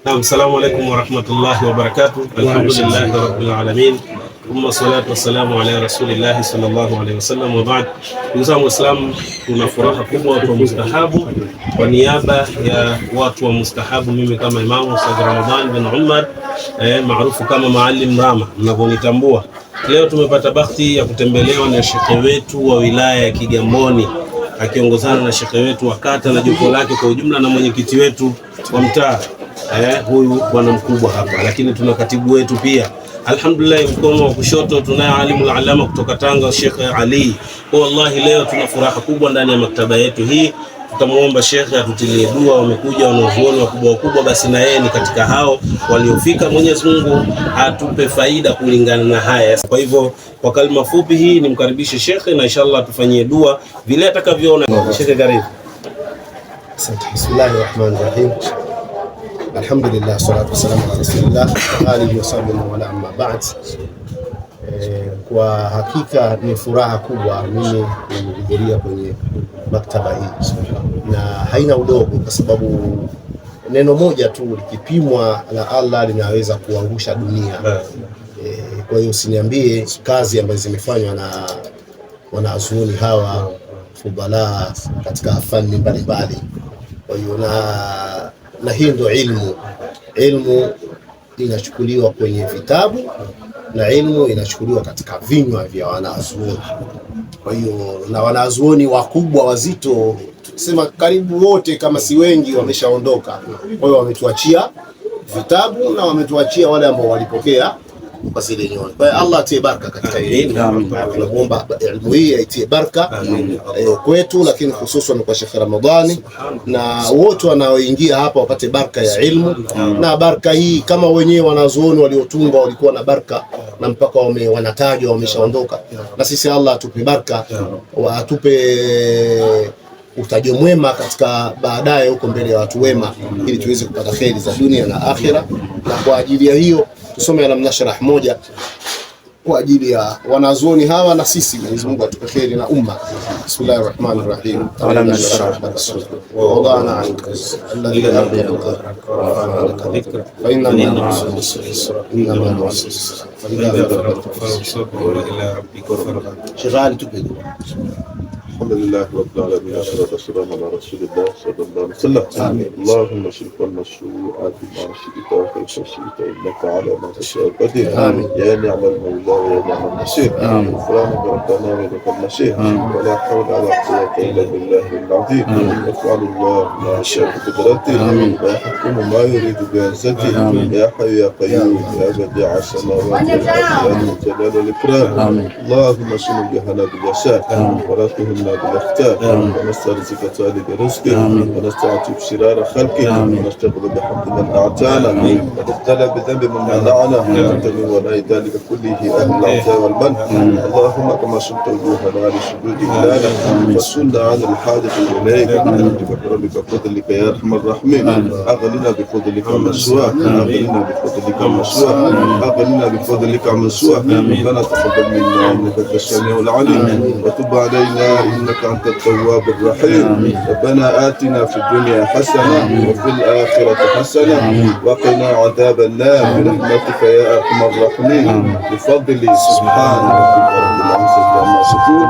Naam, assalamu alaykum wa rahmatullahi wa barakatuh. Alhamdulillahi rabbil alamin. Thumma salatu wassalamu ala rasulillahi sallallahu alayhi wasallam wa ba'd. Ndugu zangu Waislamu, tuna furaha kubwa watu wa Mustahabu. Kwa niaba ya watu wa Mustahabu, mimi kama Imamu Ustadh Ramadhan bin Umar maarufu kama Maalim Rama mnavyonitambua, leo tumepata bahati ya kutembelewa na shekhe wetu wa wilaya ya Kigamboni akiongozana na shekhe wetu wa kata na jopo lake kwa ujumla na mwenyekiti wetu wa mtaa huyu bwana mkubwa hapa, lakini tuna katibu wetu pia. Alhamdulillah, mkono wa kushoto tunaye alimul alama kutoka Tanga, Sheikh Ali. Kwa wallahi leo tuna furaha kubwa ndani ya maktaba yetu hii. Tutamuomba Sheikh atutilie dua. Wamekuja wanazuoni wakubwa, basi na yeye ni katika hao waliofika. Mwenyezi Mungu atupe faida kulingana na haya. Kwa hivyo kwa kalima fupi hii nimkaribishe Sheikh na inshallah atufanyie dua vile atakavyoona. Sheikh, karibu. Asante. Bismillahir Rahmanir Rahim. Alhamdulillah, salatu wassalamu ala rasulillah wa alihi wa sahbihi wa la amma ba'd. Kwa hakika ni furaha kubwa mimi kuhudhuria kwenye maktaba hii, na haina udogo, kwa sababu neno moja tu likipimwa na Allah linaweza kuangusha dunia. Kwa hiyo usiniambie kazi ambazo zimefanywa na wanazuoni hawa fudhala katika fani mbalimbali. Kwa hiyo na hii ndio ilmu inachukuliwa kwenye vitabu na ilmu inachukuliwa katika vinywa vya wanazuoni. Kwa hiyo na wanazuoni wakubwa wazito, tusema karibu wote kama si wengi wameshaondoka. Kwa hiyo wametuachia vitabu na wametuachia wale ambao walipokea kwa zile nyoni. Kwa hiyo Allah atie baraka katika hili. Tunaomba elimu hii aitie baraka kwetu, lakini hususan kwa Sheikh Ramadhani na wote wanaoingia hapa wapate baraka ya ilmu. Na baraka hii kama wenyewe wanazuoni waliotunga walikuwa na baraka na mpaka wanatajwa wameshaondoka, na sisi Allah atupe baraka, atupe utajo mwema katika baadaye huko mbele ya watu wema, ili tuweze kupata kheri za dunia na akhira. Na kwa ajili ya hiyo tusome Alam Nashrah moja kwa ajili ya wanazuoni hawa na sisi. Mwenyezi Mungu atupe kheri na umma. Bismillahir Rahmanir Rahim. Alam Nashrah wa wada'na 'anka alladhi anqadha wa dhikra fa inna ma'al usri yusra inna ma'al usri yusra fa idha faragta ila rabbika farghab. Shaghala tupidu. Alhamdulillah rabbil alamin, wassalatu wassalamu ala rasulillah sallallahu alaihi wasallam. Allahumma shirk wal mashru'at ma shi'ta wa kayfa shi'ta innaka ala ma tasha'u qadir. Ya ni'mal mawla wa ya ni'mal nasir. Ghufranaka rabbana wa lakal masir. Wa la hawla wa la quwwata illa billahi al-azim. Yaf'alu Allah ma yasha'u bi qudratihi wa yahkumu ma yuridu bi izzatihi. Ya hayyu ya qayyum ya badi'a as-samawati wal ardi ya jalal wal ikram. Allahumma shinu bihana bil yasar wa la tuhna بالاختار ونسترزق طالب رزقه ونستعطف شرار خلقه ونستغفر بحمد من اعتانا ونبتلى بذنب من منعنا وننتمي ولا ذلك كله اهل العطاء والمن. اللهم كما شئت وجوهنا لسجود لنا وصلنا عن الحاجه اليك بفضلك بفضلك يا ارحم الراحمين. اغننا بفضلك من سواك، اغننا بفضلك من سواك، اغننا بفضلك من سواك. ربنا تقبل منا انك انت السميع العليم وتب علينا إنك أنت التواب الرحيم. ربنا آتنا في الدنيا حسنة وفي الآخرة حسنة وقنا عذاب النار برحمتك يا أرحم الراحمين. بفضل سبحان ربك رب العزة عما يصفون.